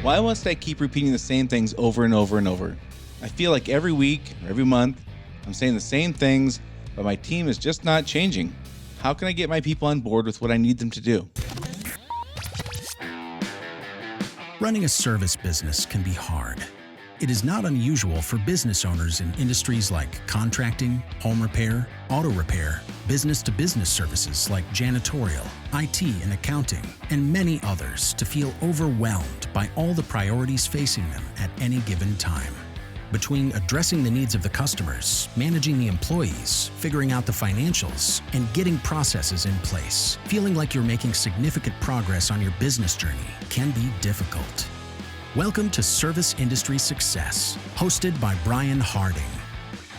Why must I keep repeating the same things over and over and over? I feel like every week or every month I'm saying the same things, but my team is just not changing. How can I get my people on board with what I need them to do? Running a service business can be hard. It is not unusual for business owners in industries like contracting, home repair, auto repair, business-to-business services like janitorial, IT and accounting, and many others to feel overwhelmed by all the priorities facing them at any given time. Between addressing the needs of the customers, managing the employees, figuring out the financials, and getting processes in place, feeling like you're making significant progress on your business journey can be difficult. Welcome to Service Industry Success, hosted by Brian Harding.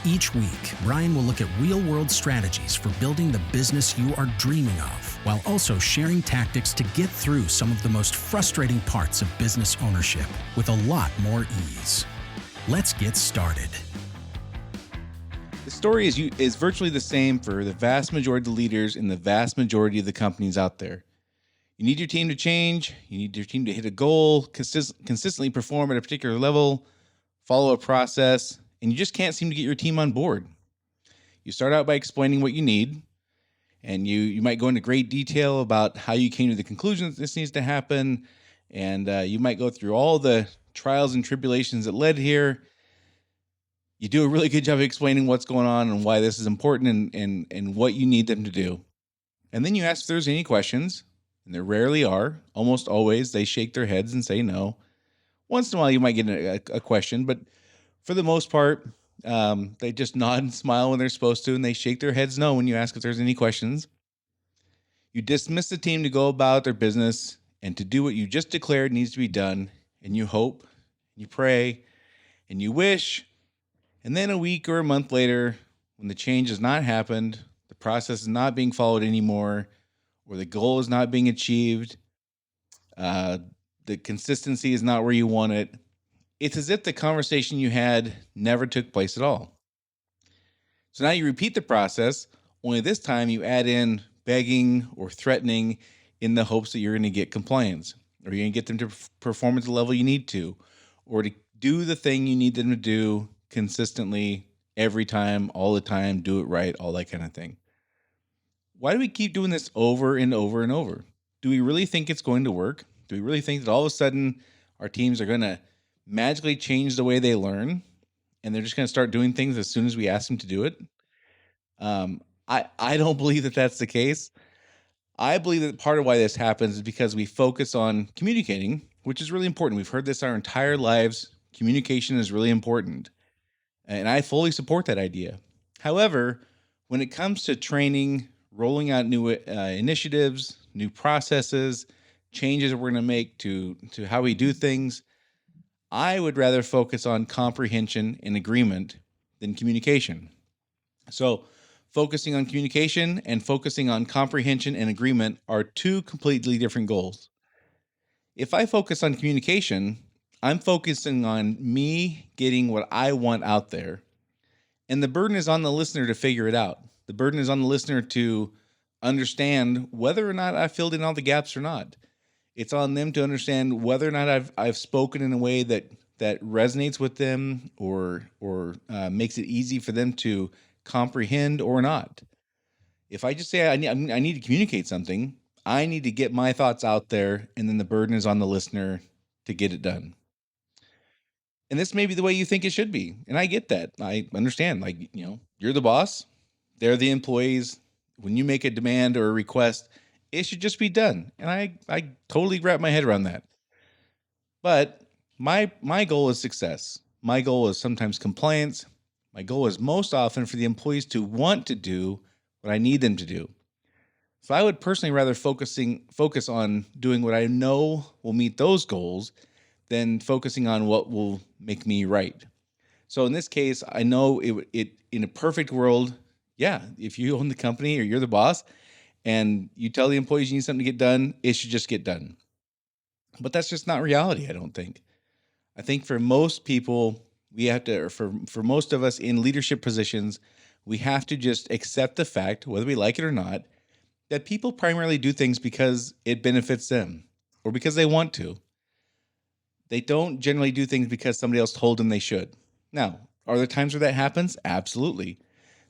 Each week, Brian will look at real-world strategies for building the business you are dreaming of, while also sharing tactics to get through some of the most frustrating parts of business ownership with a lot more ease. Let's get started. The story is virtually the same for the vast majority of the leaders in the vast majority of the companies out there. You need your team to change. You need your team to hit a goal, consistently perform at a particular level, follow a process, and you just can't seem to get your team on board. You start out by explaining what you need, and you might go into great detail about how you came to the conclusion that this needs to happen, and you might go through all the trials and tribulations that led here. You do a really good job of explaining what's going on and why this is important and what you need them to do. And then you ask if there's any questions. And there rarely are. Almost always, they shake their heads and say no. Once in a while, you might get a question, but for the most part, they just nod and smile when they're supposed to, and they shake their heads no when you ask if there's any questions. You dismiss the team to go about their business and to do what you just declared needs to be done, and you hope, you pray, and you wish, and then a week or a month later, when the change has not happened, the process is not being followed anymore, or the goal is not being achieved, the consistency is not where you want it, it's as if the conversation you had never took place at all. So now you repeat the process, only this time you add in begging or threatening in the hopes that you're going to get compliance, or you're going to get them to perform at the level you need to, or to do the thing you need them to do consistently every time, all the time, do it right, all that kind of thing. Why do we keep doing this over and over and over? Do we really think it's going to work? Do we really think that all of a sudden our teams are going to magically change the way they learn and they're just going to start doing things as soon as we ask them to do it? I don't believe that that's the case. I believe that part of why this happens is because we focus on communicating, which is really important. We've heard this our entire lives. Communication is really important. And I fully support that idea. However, when it comes to training, rolling out new initiatives, new processes, changes we're going to make to how we do things, I would rather focus on comprehension and agreement than communication. So focusing on communication and focusing on comprehension and agreement are two completely different goals. If I focus on communication, I'm focusing on me getting what I want out there. And the burden is on the listener to figure it out. The burden is on the listener to understand whether or not I filled in all the gaps or not. It's on them to understand whether or not I've spoken in a way that resonates with them or makes it easy for them to comprehend or not. If I just say I need to communicate something, I need to get my thoughts out there, and then the burden is on the listener to get it done. And this may be the way you think it should be. And I get that. I understand. Like, you're the boss. They're the employees. When you make a demand or a request, it should just be done. And I totally wrap my head around that. But my goal is success. My goal is sometimes compliance. My goal is most often for the employees to want to do what I need them to do. So I would personally rather focus on doing what I know will meet those goals than focusing on what will make me right. So in this case, I know it in a perfect world, yeah, if you own the company or you're the boss and you tell the employees you need something to get done, it should just get done. But that's just not reality, I don't think. I think for most people, we have to, or for most of us in leadership positions, we have to just accept the fact, whether we like it or not, that people primarily do things because it benefits them or because they want to. They don't generally do things because somebody else told them they should. Now, are there times where that happens? Absolutely.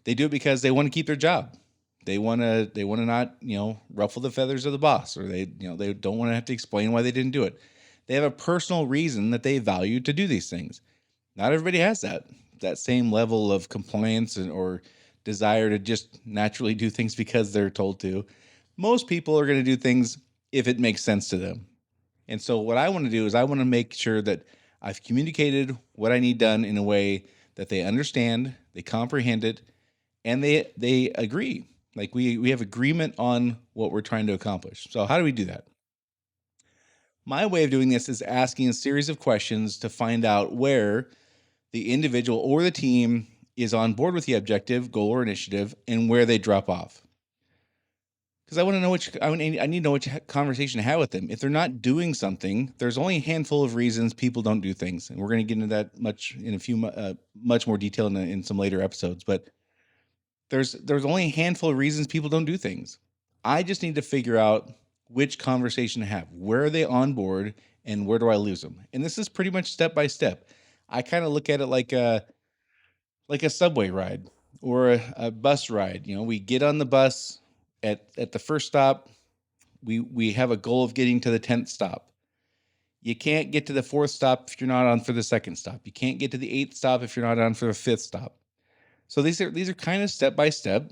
They do it because they want to keep their job. They want to not, ruffle the feathers of the boss, or they don't want to have to explain why they didn't do it. They have a personal reason that they value to do these things. Not everybody has that same level of compliance or desire to just naturally do things because they're told to. Most people are going to do things if it makes sense to them. And so what I want to do is I want to make sure that I've communicated what I need done in a way that they understand, they comprehend it, and they agree. Like we have agreement on what we're trying to accomplish. So how do we do that? My way of doing this is asking a series of questions to find out where the individual or the team is on board with the objective, goal, or initiative, and where they drop off. Because I want to know I need to know which conversation to have with them. If they're not doing something, there's only a handful of reasons people don't do things, and we're going to get into that much more detail in some later episodes. But there's only a handful of reasons people don't do things. I just need to figure out which conversation to have. Where are they on board, and where do I lose them? And this is pretty much step by step. I kind of look at it like a subway ride or a bus ride. We get on the bus at the first stop. We have a goal of getting to the 10th stop. You can't get to the 4th stop if you're not on for the 2nd stop. You can't get to the 8th stop if you're not on for the 5th stop. So these are kind of step by step,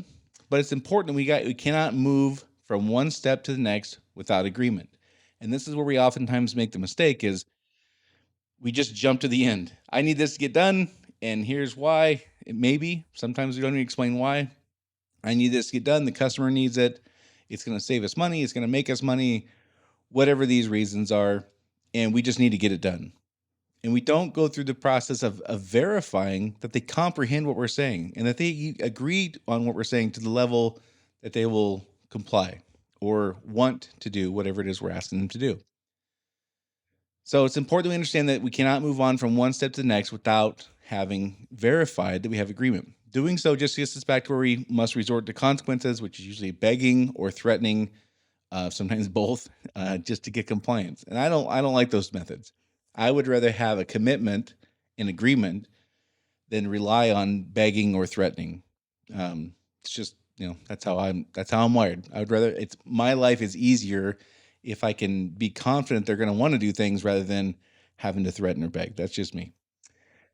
but it's important we cannot move from one step to the next without agreement. And this is where we oftentimes make the mistake is we just jump to the end. I need this to get done, and here's why. Maybe sometimes we don't even explain why. I need this to get done. The customer needs it. It's going to save us money. It's going to make us money, whatever these reasons are. And we just need to get it done. And we don't go through the process of verifying that they comprehend what we're saying and that they agree on what we're saying to the level that they will comply or want to do whatever it is we're asking them to do. So it's important we understand that we cannot move on from one step to the next without having verified that we have agreement. Doing so just gets us back to where we must resort to consequences, which is usually begging or threatening, sometimes both, just to get compliance. And I don't like those methods. I would rather have a commitment and agreement than rely on begging or threatening. It's just that's how I'm wired. I would rather my life is easier if I can be confident they're going to want to do things rather than having to threaten or beg. That's just me.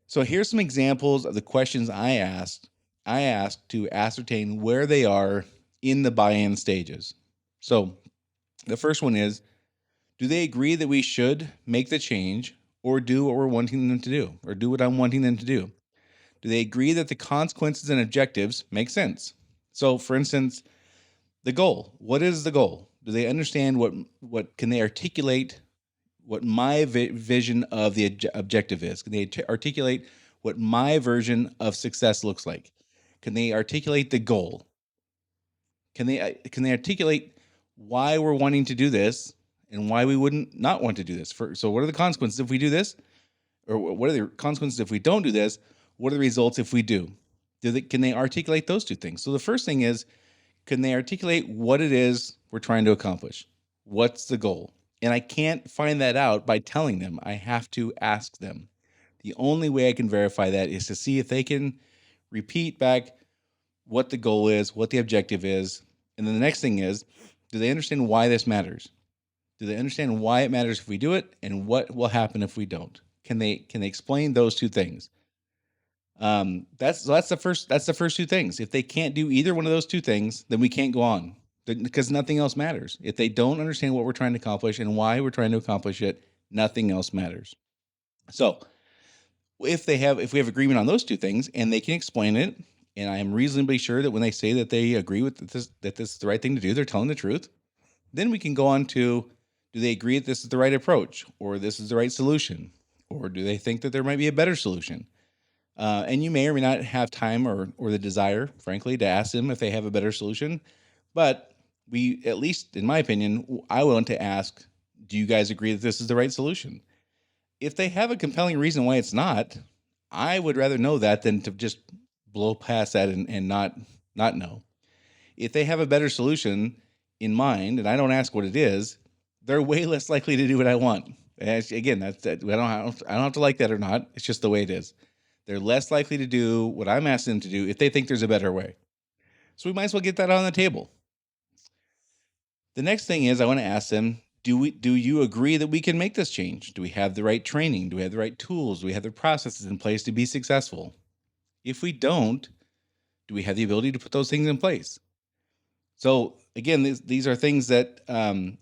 So here's some examples of the questions I asked to ascertain where they are in the buy-in stages. So the first one is, do they agree that we should make the change or do what we're wanting them to do, or do what I'm wanting them to do? Do they agree that the consequences and objectives make sense? So for instance, the goal. What is the goal? Do they understand what can they articulate what my vision of the objective is? Can they articulate what my version of success looks like? Can they articulate the goal? Can they articulate why we're wanting to do this and why we wouldn't not want to do this? So what are the consequences if we do this? Or what are the consequences if we don't do this? What are the results if we do? Can they articulate those two things? So the first thing is, can they articulate what it is we're trying to accomplish? What's the goal? And I can't find that out by telling them. I have to ask them. The only way I can verify that is to see if they can repeat back what the goal is, what the objective is. And then the next thing is, do they understand why this matters? Do they understand why it matters if we do it and what will happen if we don't? Can they explain those two things? That's the first two things. If they can't do either one of those two things, then we can't go on because nothing else matters. If they don't understand what we're trying to accomplish and why we're trying to accomplish it, nothing else matters. So if we have agreement on those two things and they can explain it, and I am reasonably sure that when they say that they agree with this, that this is the right thing to do, they're telling the truth, then we can go on to, do they agree that this is the right approach or this is the right solution? Or do they think that there might be a better solution? And you may or may not have time or the desire, frankly, to ask them if they have a better solution. But we, at least in my opinion, I want to ask, do you guys agree that this is the right solution? If they have a compelling reason why it's not, I would rather know that than to just blow past that and not know. If they have a better solution in mind and I don't ask what it is, they're way less likely to do what I want. Again, that's that. I don't have to like that or not. It's just the way it is. They're less likely to do what I'm asking them to do if they think there's a better way. So we might as well get that on the table. The next thing is I want to ask them, do you agree that we can make this change? Do we have the right training? Do we have the right tools? Do we have the processes in place to be successful? If we don't, do we have the ability to put those things in place? So again, these are things that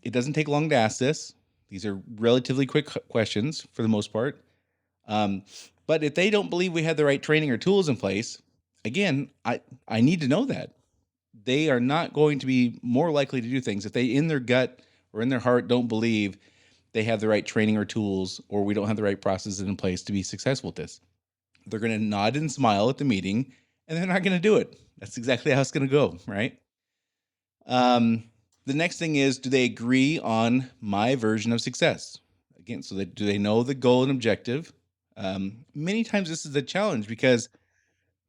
it doesn't take long to ask this. These are relatively quick questions for the most part. Um, but if they don't believe we have the right training or tools in place, again, I need to know that. They are not going to be more likely to do things if they in their gut or in their heart don't believe they have the right training or tools, or we don't have the right processes in place to be successful at this. They're going to nod and smile at the meeting, and they're not going to do it. That's exactly how it's going to go, right? The next thing is, do they agree on my version of success? Again, so do they know the goal and objective? Many times this is a challenge because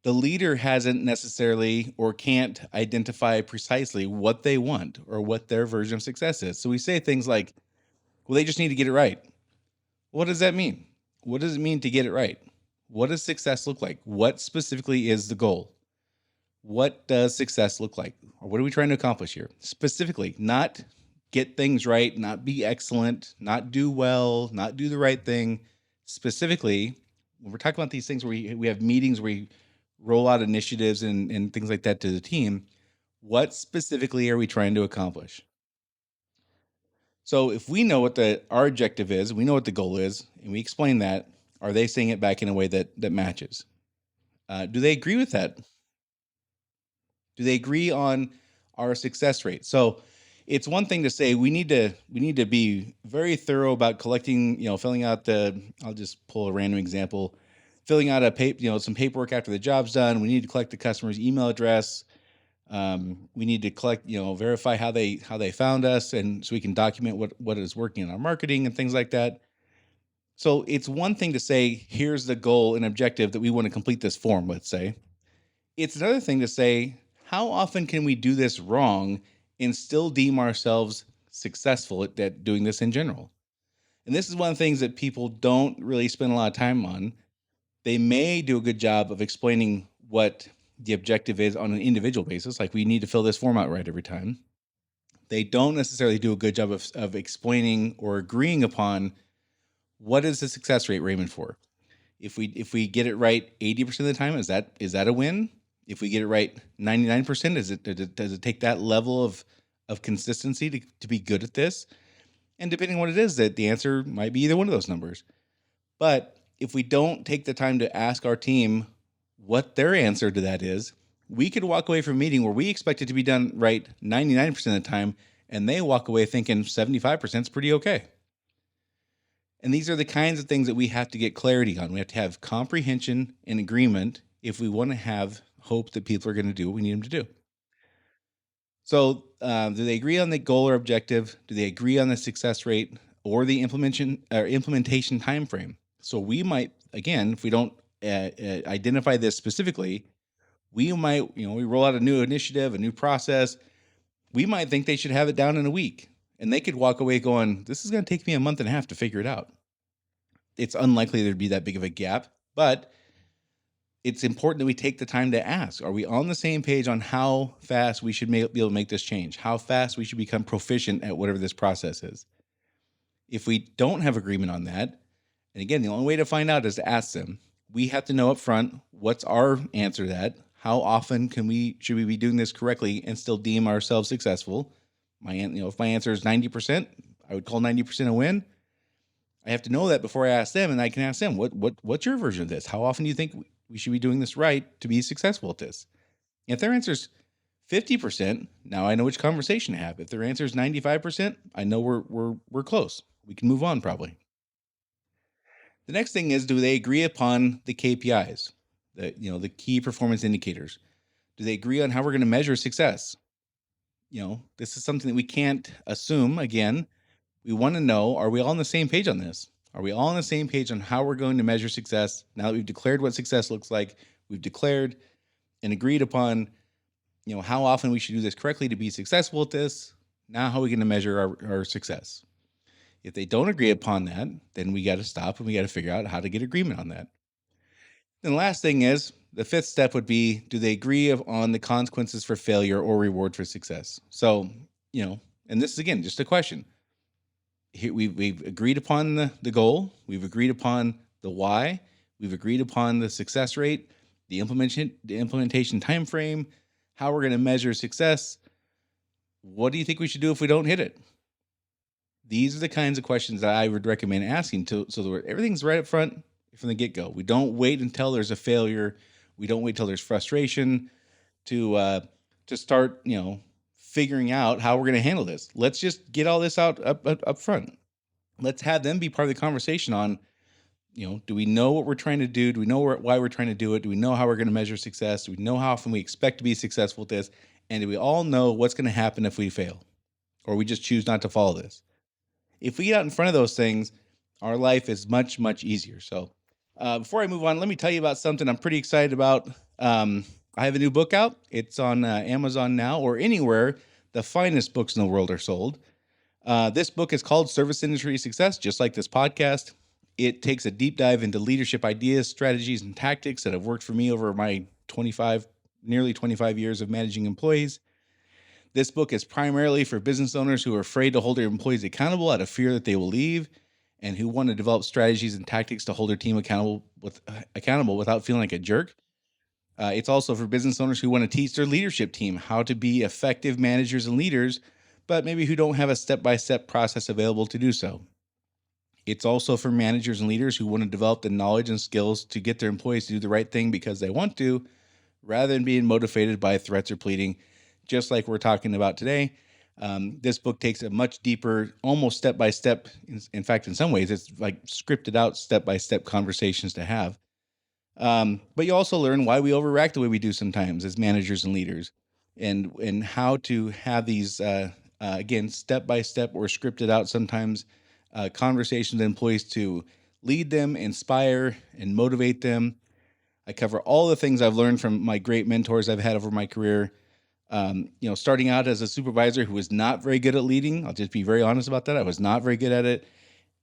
the leader hasn't necessarily or can't identify precisely what they want or what their version of success is. So we say things like, well, they just need to get it right. What does that mean? What does it mean to get it right? What does success look like? What specifically is the goal? What does success look like? Or what are we trying to accomplish here? Specifically, not get things right, not be excellent, not do well, not do the right thing. Specifically, when we're talking about these things where we have meetings where we roll out initiatives and things like that to the team, what specifically are we trying to accomplish? So if we know what our objective is, we know what the goal is, and we explain that, are they saying it back in a way that matches? Do they agree with that? Do they agree on our success rate? So it's one thing to say we need to be very thorough about collecting, filling out I'll just pull a random example, filling out some paperwork after the job's done. We need to collect the customer's email address. We need to collect, verify how they found us, and so we can document what is working in our marketing and things like that. So it's one thing to say, here's the goal and objective that we want to complete this form, let's say. It's another thing to say, how often can we do this wrong and still deem ourselves successful at doing this in general? And this is one of the things that people don't really spend a lot of time on. They may do a good job of explaining what the objective is on an individual basis, like we need to fill this form out right every time. They don't necessarily do a good job of explaining or agreeing upon what is the success rate we're aiming for. If we get it right 80% of the time, is that a win? If we get it right 99%, does it take that level of consistency to be good at this? And depending on what it is, that the answer might be either one of those numbers. But if we don't take the time to ask our team what their answer to that is, we could walk away from a meeting where we expect it to be done right 99% of the time, and they walk away thinking 75% is pretty okay. And these are the kinds of things that we have to get clarity on. We have to have comprehension and agreement if we want to have hope that people are going to do what we need them to do. So, do they agree on the goal or objective? Do they agree on the success rate or the implementation time frame? So we might, again, if we don't identify this specifically, we might, we roll out a new initiative, a new process. We might think they should have it down in a week, and they could walk away going, "This is going to take me a month and a half to figure it out." It's unlikely there'd be that big of a gap, but it's important that we take the time to ask, are we on the same page on how fast we should be able to make this change? How fast we should become proficient at whatever this process is? If we don't have agreement on that, and again, the only way to find out is to ask them. We have to know up front, what's our answer to that? How often should we be doing this correctly and still deem ourselves successful? If my answer is 90%, I would call 90% a win. I have to know that before I ask them, and I can ask them, what's your version of this? How often do you think we should be doing this right to be successful at this? And if their answer is 50%, now I know which conversation to have. If their answer is 95%, I know we're close. We can move on probably. The next thing is, do they agree upon the KPIs, the key performance indicators? Do they agree on how we're going to measure success? This is something that we can't assume. Again, we want to know, are we all on the same page on this? Are we all on the same page on how we're going to measure success? Now that we've declared what success looks like, we've declared and agreed upon, how often we should do this correctly to be successful at this. Now, how are we going to measure our success? If they don't agree upon that, then we got to stop and we got to figure out how to get agreement on that. And the last thing is the fifth step would be, do they agree on the consequences for failure or reward for success? So, and this is again just a question. Here we've agreed upon the goal, we've agreed upon the why, we've agreed upon the success rate, the implementation time frame, how we're going to measure success. What do you think we should do if we don't hit it? These are the kinds of questions that I would recommend asking so that everything's right up front from the get-go. We don't wait until there's a failure. We don't wait till there's frustration to start, figuring out how we're going to handle this. Let's just get all this out up front. Let's have them be part of the conversation on, do we know what we're trying to do? Do we know why we're trying to do it? Do we know how we're going to measure success? Do we know how often we expect to be successful with this? And do we all know what's going to happen if we fail or we just choose not to follow this? If we get out in front of those things, our life is much, much easier. So before I move on, let me tell you about something I'm pretty excited about. I have a new book out. It's on Amazon now or anywhere the finest books in the world are sold. This book is called Service Industry Success, just like this podcast. It takes a deep dive into leadership ideas, strategies, and tactics that have worked for me over my nearly 25 years of managing employees. This book is primarily for business owners who are afraid to hold their employees accountable out of fear that they will leave, and who want to develop strategies and tactics to hold their team accountable without feeling like a jerk. It's also for business owners who want to teach their leadership team how to be effective managers and leaders, but maybe who don't have a step-by-step process available to do so. It's also for managers and leaders who want to develop the knowledge and skills to get their employees to do the right thing because they want to, rather than being motivated by threats or pleading, just like we're talking about today. This book takes a much deeper, almost step-by-step, in fact, in some ways, it's like scripted out step-by-step conversations to have. But you also learn why we overreact the way we do sometimes as managers and leaders, and how to have these, again, step-by-step or scripted out sometimes conversations with employees to lead them, inspire, and motivate them. I cover all the things I've learned from my great mentors I've had over my career. Starting out as a supervisor who was not very good at leading. I'll just be very honest about that. I was not very good at it.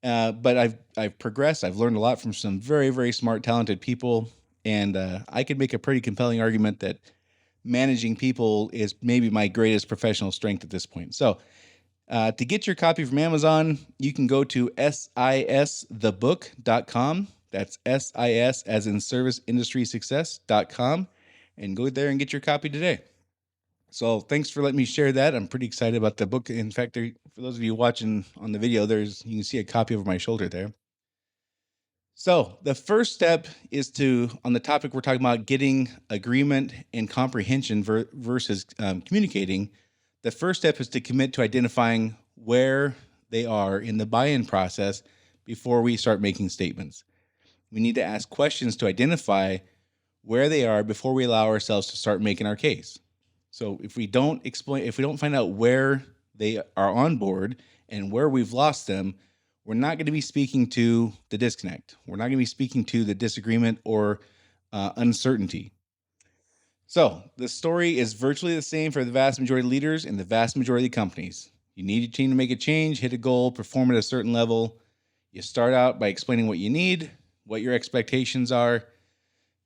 But I've progressed. I've learned a lot from some very, very smart, talented people. And I could make a pretty compelling argument that managing people is maybe my greatest professional strength at this point. So to get your copy from Amazon, you can go to sisthebook.com. That's SIS as in serviceindustrysuccess.com, and go there and get your copy today. So thanks for letting me share that. I'm pretty excited about the book. In fact, for those of you watching on the video, you can see a copy over my shoulder there. So the first step is on the topic we're talking about, getting agreement and comprehension versus communicating. The first step is to commit to identifying where they are in the buy-in process before we start making statements. We need to ask questions to identify where they are before we allow ourselves to start making our case. So if we don't find out where they are on board and where we've lost them, we're not going to be speaking to the disconnect. We're not going to be speaking to the disagreement or uncertainty. So the story is virtually the same for the vast majority of leaders and the vast majority of companies. You need your team to make a change, hit a goal, perform at a certain level. You start out by explaining what you need, what your expectations are.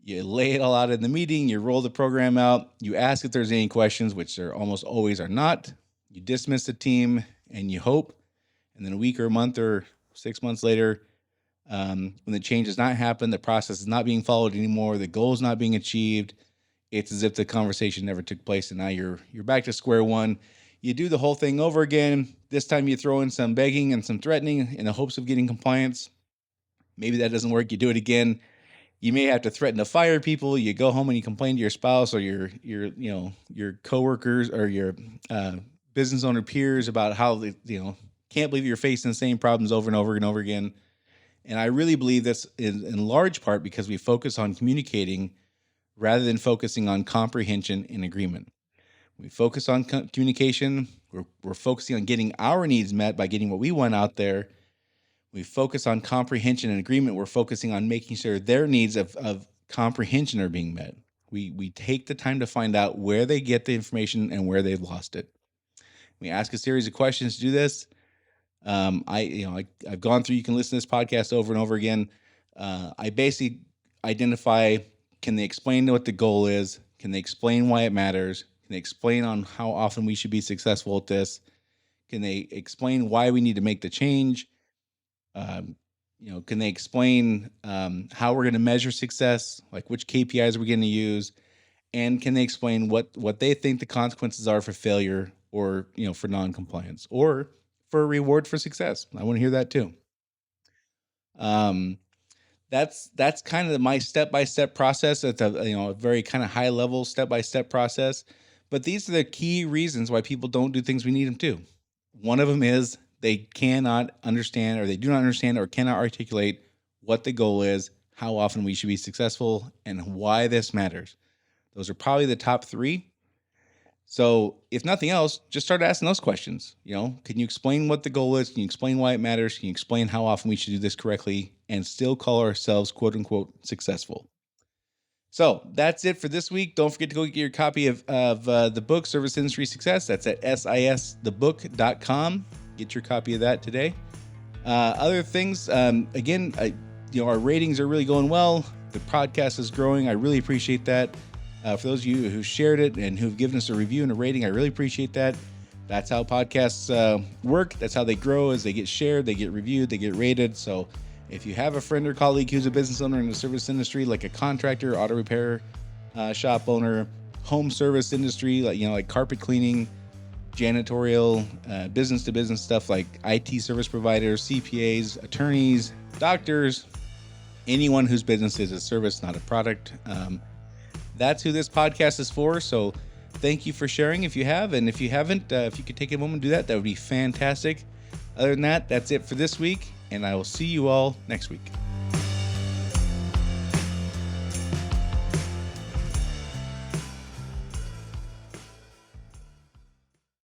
You lay it all out in the meeting, you roll the program out, you ask if there's any questions, which there almost always are not. You dismiss the team and you hope. And then a week or a month or 6 months later, when the change has not happened, the process is not being followed anymore, the goal is not being achieved, it's as if the conversation never took place, and now you're back to square one. You do the whole thing over again. This time you throw in some begging and some threatening in the hopes of getting compliance. Maybe that doesn't work. You do it again. You may have to threaten to fire people. You go home and you complain to your spouse or your coworkers or your business owner peers about how they, can't believe you're facing the same problems over and over and over again. And I really believe this is in large part because we focus on communicating rather than focusing on comprehension and agreement. We focus on communication. We're focusing on getting our needs met by getting what we want out there. We focus on comprehension and agreement. We're focusing on making sure their needs of comprehension are being met. We take the time to find out where they get the information and where they've lost it. We ask a series of questions to do this. I've gone through. You can listen to this podcast over and over again. I basically identify: can they explain what the goal is? Can they explain why it matters? Can they explain on how often we should be successful at this? Can they explain why we need to make the change? Can they explain how we're going to measure success? Like which KPIs we're going to use? And can they explain what they think the consequences are for failure, or for non-compliance, or for a reward for success? I want to hear that too. Um, that's kind of my step-by-step process. It's a very kind of high level step-by-step process. But these are the key reasons why people don't do things we need them to. One of them is they cannot understand, or they do not understand, or cannot articulate what the goal is, how often we should be successful, and why this matters. Those are probably the top three. So if nothing else, just start asking those questions. Can you explain what the goal is? Can you explain why it matters? Can you explain how often we should do this correctly and still call ourselves quote unquote successful? So that's it for this week. Don't forget to go get your copy of the book, Service Industry Success. That's at sisthebook.com. Get your copy of that today. Other things, again, our ratings are really going well. The podcast is growing. I really appreciate that. For those of you who shared it and who've given us a review and a rating, I really appreciate that. That's how podcasts work. That's how they grow, as they get shared, they get reviewed, they get rated. So if you have a friend or colleague who's a business owner in the service industry, like a contractor, auto repair shop owner, home service industry, like carpet cleaning, janitorial, business-to-business stuff like IT service providers, CPAs, attorneys, doctors, anyone whose business is a service, not a product. That's who this podcast is for. So thank you for sharing if you have. And if you haven't, if you could take a moment to do that, that would be fantastic. Other than that, that's it for this week. And I will see you all next week.